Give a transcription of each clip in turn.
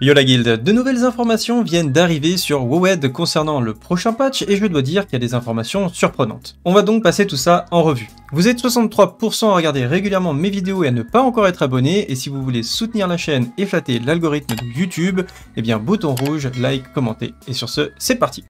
Yo la guilde, de nouvelles informations viennent d'arriver sur WoWed concernant le prochain patch et je dois dire qu'il y a des informations surprenantes. On va donc passer tout ça en revue. Vous êtes 63% à regarder régulièrement mes vidéos et à ne pas encore être abonné, et si vous voulez soutenir la chaîne et flatter l'algorithme de YouTube, eh bien bouton rouge, like, commenter. Et sur ce, c'est parti.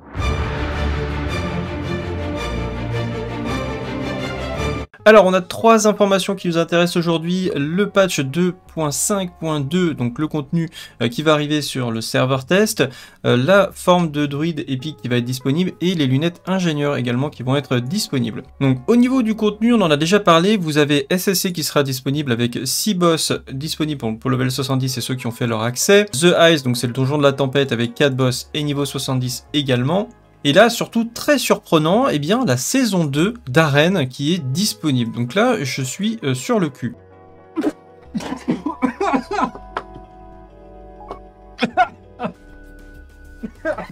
Alors on a trois informations qui nous intéressent aujourd'hui, le patch 2.5.2, donc le contenu qui va arriver sur le serveur test, la forme de druide épique qui va être disponible et les lunettes ingénieurs également qui vont être disponibles. Donc au niveau du contenu, on en a déjà parlé, vous avez SSC qui sera disponible avec 6 boss disponibles pour level 70 et ceux qui ont fait leur accès, The Ice, donc c'est le donjon de la tempête avec 4 boss et niveau 70 également. Et là, surtout très surprenant, eh bien la saison 2 d'Arène qui est disponible. Donc là, je suis sur le cul.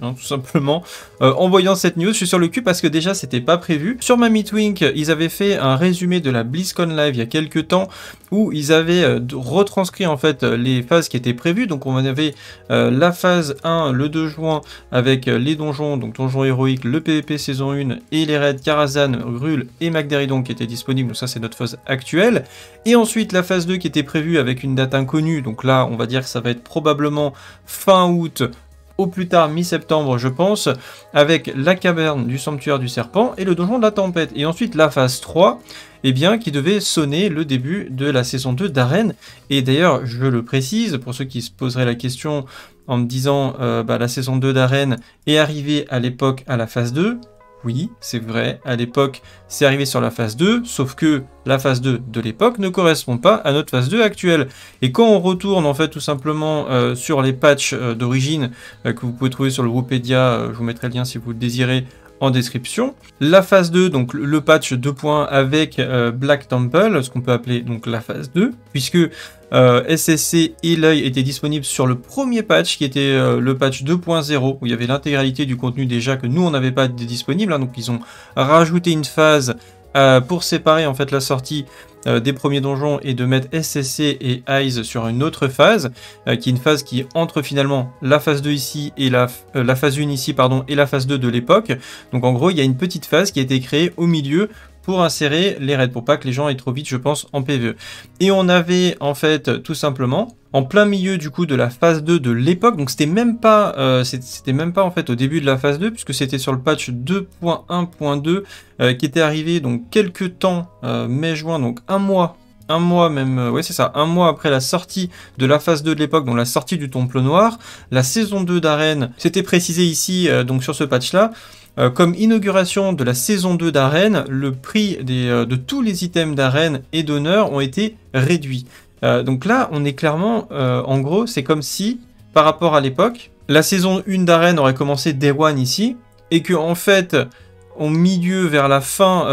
Non, tout simplement, en voyant cette news, je suis sur le cul parce que déjà c'était pas prévu. Sur Mamitwink, ils avaient fait un résumé de la BlizzCon Live il y a quelques temps où ils avaient retranscrit en fait les phases qui étaient prévues. Donc on avait la phase 1 le 2 juin avec les donjons, donc donjons héroïques, le PvP saison 1 et les raids Karazhan, Gruul et Magdaridon qui étaient disponibles. Donc ça c'est notre phase actuelle. Et ensuite la phase 2 qui était prévue avec une date inconnue. Donc là on va dire que ça va être probablement fin août, au plus tard mi-septembre je pense, avec la caverne du sanctuaire du serpent et le donjon de la tempête. Et ensuite la phase 3, eh bien, qui devait sonner le début de la saison 2 d'Arène. Et d'ailleurs, je le précise, pour ceux qui se poseraient la question en me disant la saison 2 d'Arène est arrivée à l'époque à la phase 2, oui, c'est vrai, à l'époque, c'est arrivé sur la phase 2, sauf que la phase 2 de l'époque ne correspond pas à notre phase 2 actuelle. Et quand on retourne, en fait, tout simplement sur les patchs d'origine que vous pouvez trouver sur le Wikipédia, je vous mettrai le lien si vous le désirez en description. La phase 2, donc le patch 2 points avec Black Temple, ce qu'on peut appeler donc la phase 2, puisque SSC et l'œil étaient disponibles sur le premier patch qui était le patch 2.0 où il y avait l'intégralité du contenu déjà que nous on n'avait pas disponible, hein, donc ils ont rajouté une phase pour séparer en fait la sortie des premiers donjons et de mettre SSC et Eyes sur une autre phase, qui est une phase qui entre finalement la phase 2 ici et la phase 1 ici pardon et la phase 2 de l'époque. Donc en gros il y a une petite phase qui a été créée au milieu pour insérer les raids, pour pas que les gens aillent trop vite je pense en PvE. Et on avait en fait tout simplement en plein milieu du coup de la phase 2 de l'époque, donc c'était même pas en fait au début de la phase 2 puisque c'était sur le patch 2.1.2 qui était arrivé donc quelques temps mai-juin, donc un mois même, ouais c'est ça, un mois après la sortie de la phase 2 de l'époque, donc la sortie du Temple Noir. La saison 2 d'Arène, c'était précisé ici donc sur ce patch là, comme inauguration de la saison 2 d'Arène, le prix de tous les items d'Arène et d'honneur ont été réduits. Donc là, on est clairement, en gros, c'est comme si, par rapport à l'époque, la saison 1 d'Arène aurait commencé Day One ici, et que en fait, au milieu, vers la fin,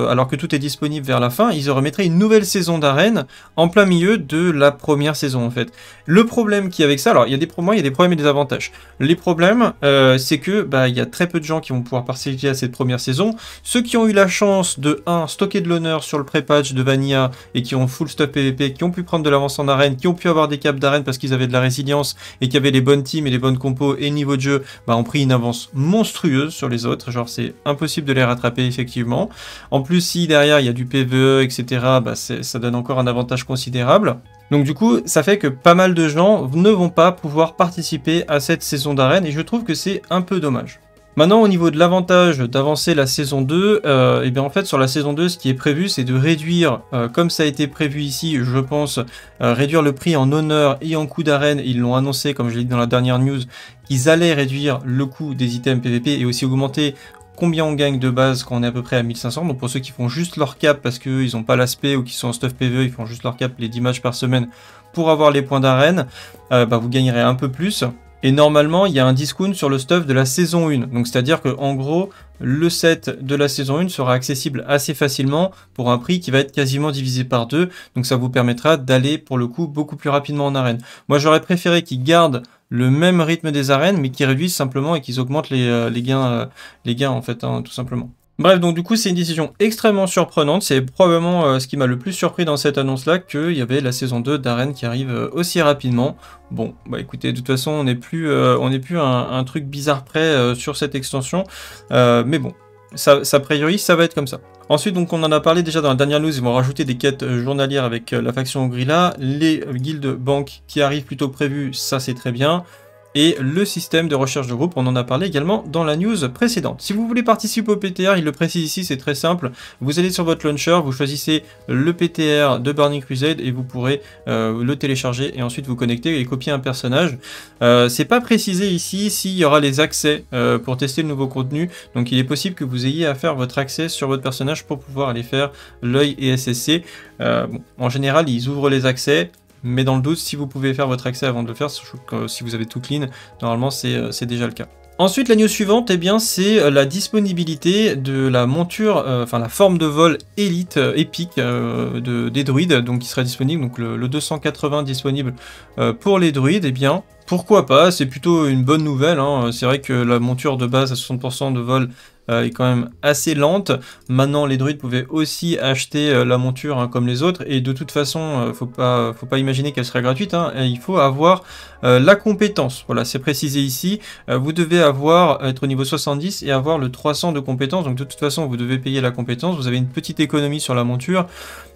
alors que tout est disponible vers la fin, ils remettraient une nouvelle saison d'Arène en plein milieu de la première saison en fait. Le problème qui est avec ça, alors il y a des problèmes et des avantages. Les problèmes, c'est que il y a très peu de gens qui vont pouvoir participer à cette première saison. Ceux qui ont eu la chance de stocker de l'honneur sur le pré-patch de Vanilla et qui ont full stuff PVP, qui ont pu prendre de l'avance en arène, qui ont pu avoir des caps d'arène parce qu'ils avaient de la résilience et qui avaient les bonnes teams et les bonnes compos et le niveau de jeu, ont pris une avance monstrueuse sur les autres. Genre c'est impossible de les rattraper effectivement. En plus si derrière il y a du PvE etc, ça donne encore un avantage considérable. Donc du coup ça fait que pas mal de gens ne vont pas pouvoir participer à cette saison d'arène et je trouve que c'est un peu dommage. Maintenant au niveau de l'avantage d'avancer la saison 2, et bien en fait sur la saison 2 ce qui est prévu c'est de réduire, comme ça a été prévu ici je pense, réduire le prix en honneur et en coût d'arène. Ils l'ont annoncé comme je l'ai dit dans la dernière news qu'ils allaient réduire le coût des items PVP et aussi augmenter combien on gagne de base quand on est à peu près à 1500. Donc pour ceux qui font juste leur cap parce qu'ils n'ont pas l'aspect ou qui sont en stuff PvE, ils font juste leur cap les 10 matchs par semaine pour avoir les points d'arène, vous gagnerez un peu plus. Et normalement, il y a un discount sur le stuff de la saison 1. Donc c'est-à-dire que en gros, le set de la saison 1 sera accessible assez facilement pour un prix qui va être quasiment divisé par 2. Donc ça vous permettra d'aller pour le coup beaucoup plus rapidement en arène. Moi j'aurais préféré qu'ils gardent le même rythme des arènes mais qu'ils réduisent simplement et qu'ils augmentent les gains en fait, tout simplement. Bref, donc du coup, c'est une décision extrêmement surprenante. C'est probablement ce qui m'a le plus surpris dans cette annonce-là, qu'il y avait la saison 2 d'Arène qui arrive aussi rapidement. Bon, bah écoutez, de toute façon, on n'est plus un truc bizarre près sur cette extension. Mais bon, ça a priori, ça va être comme ça. Ensuite, donc, on en a parlé déjà dans la dernière news, ils vont rajouter des quêtes journalières avec la faction Grilla, les guildes banques qui arrivent plutôt que prévu, ça c'est très bien. Et le système de recherche de groupe, on en a parlé également dans la news précédente. Si vous voulez participer au PTR, il le précise ici, c'est très simple. Vous allez sur votre launcher, vous choisissez le PTR de Burning Crusade et vous pourrez le télécharger et ensuite vous connecter et copier un personnage. C'est pas précisé ici s'il y aura les accès pour tester le nouveau contenu. Donc il est possible que vous ayez à faire votre accès sur votre personnage pour pouvoir aller faire l'œil et SSC. Bon, en général, ils ouvrent les accès. Mais dans le doute, si vous pouvez faire votre accès avant de le faire, si vous avez tout clean, normalement c'est déjà le cas. Ensuite, la news suivante, eh bien, c'est la disponibilité de la monture, enfin la forme de vol élite épique des druides, donc qui sera disponible, donc le 280 disponible pour les druides, eh bien, pourquoi pas, c'est plutôt une bonne nouvelle, hein. C'est vrai que la monture de base à 60% de vol est quand même assez lente. Maintenant, les druides pouvaient aussi acheter la monture hein, comme les autres, et de toute façon, faut pas imaginer qu'elle serait gratuite, hein, et il faut avoir la compétence. Voilà, c'est précisé ici. Vous devez être au niveau 70 et avoir le 300 de compétence, donc de toute façon, vous devez payer la compétence. Vous avez une petite économie sur la monture,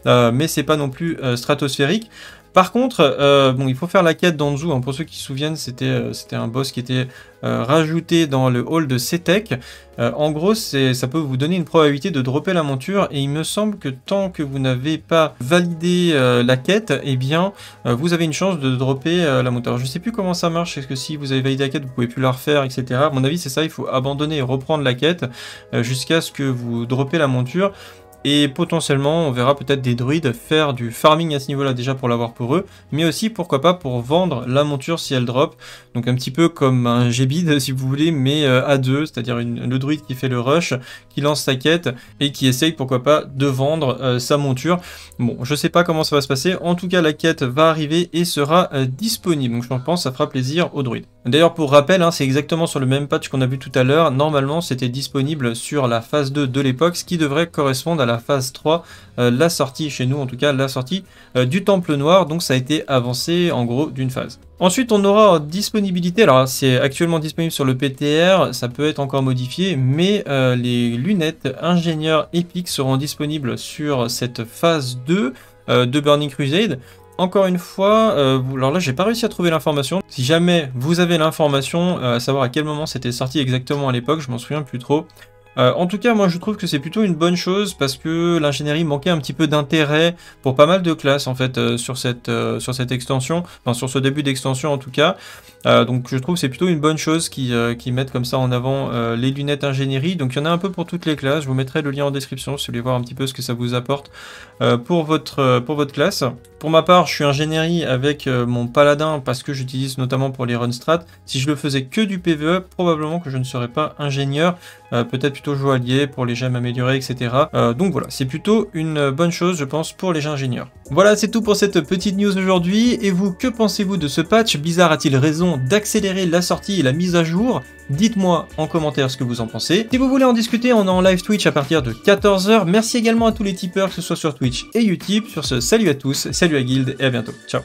mais c'est pas non plus stratosphérique. Par contre, bon, il faut faire la quête d'Anzu. Hein. Pour ceux qui se souviennent, c'était un boss qui était rajouté dans le hall de CETEC. En gros, ça peut vous donner une probabilité de dropper la monture. Et il me semble que tant que vous n'avez pas validé la quête, eh bien, vous avez une chance de dropper la monture. Alors, je ne sais plus comment ça marche. Est-ce que si vous avez validé la quête, vous pouvez plus la refaire, etc. À mon avis, c'est ça. Il faut abandonner et reprendre la quête jusqu'à ce que vous droppez la monture. Et potentiellement, on verra peut-être des druides faire du farming à ce niveau-là déjà pour l'avoir pour eux, mais aussi pourquoi pas pour vendre la monture si elle drop. Donc un petit peu comme un Gbid si vous voulez, mais à deux, c'est-à-dire le druide qui fait le rush, qui lance sa quête et qui essaye pourquoi pas de vendre sa monture. Bon, je sais pas comment ça va se passer, en tout cas la quête va arriver et sera disponible, donc je pense que ça fera plaisir aux druides. D'ailleurs pour rappel, hein, c'est exactement sur le même patch qu'on a vu tout à l'heure, normalement c'était disponible sur la phase 2 de l'époque, ce qui devrait correspondre à la phase 3, la sortie chez nous en tout cas, la sortie du Temple Noir, donc ça a été avancé en gros d'une phase. Ensuite on aura disponibilité, alors c'est actuellement disponible sur le PTR, ça peut être encore modifié, mais les lunettes ingénieurs épiques seront disponibles sur cette phase 2 de Burning Crusade. Encore une fois, alors là j'ai pas réussi à trouver l'information. Si jamais vous avez l'information, à savoir à quel moment c'était sorti exactement à l'époque, je m'en souviens plus trop. En tout cas, moi je trouve que c'est plutôt une bonne chose parce que l'ingénierie manquait un petit peu d'intérêt pour pas mal de classes en fait sur cette extension, enfin sur ce début d'extension en tout cas. Donc je trouve que c'est plutôt une bonne chose qu'ils mettent comme ça en avant les lunettes ingénierie. Donc il y en a un peu pour toutes les classes, je vous mettrai le lien en description si vous voulez voir un petit peu ce que ça vous apporte pour votre classe. Pour ma part, je suis ingénierie avec mon paladin parce que j'utilise notamment pour les run strat. Si je le faisais que du PvE, probablement que je ne serais pas ingénieur, peut-être plutôt joaillier pour les gemmes améliorées, etc. Donc voilà, c'est plutôt une bonne chose, je pense, pour les ingénieurs. Voilà, c'est tout pour cette petite news aujourd'hui. Et vous, que pensez-vous de ce patch? Blizzard a-t-il raison d'accélérer la sortie et la mise à jour? Dites-moi en commentaire ce que vous en pensez. Si vous voulez en discuter, on est en live Twitch à partir de 14 h. Merci également à tous les tipeurs, que ce soit sur Twitch et YouTube. Sur ce, salut à tous, salut à Guild et à bientôt. Ciao.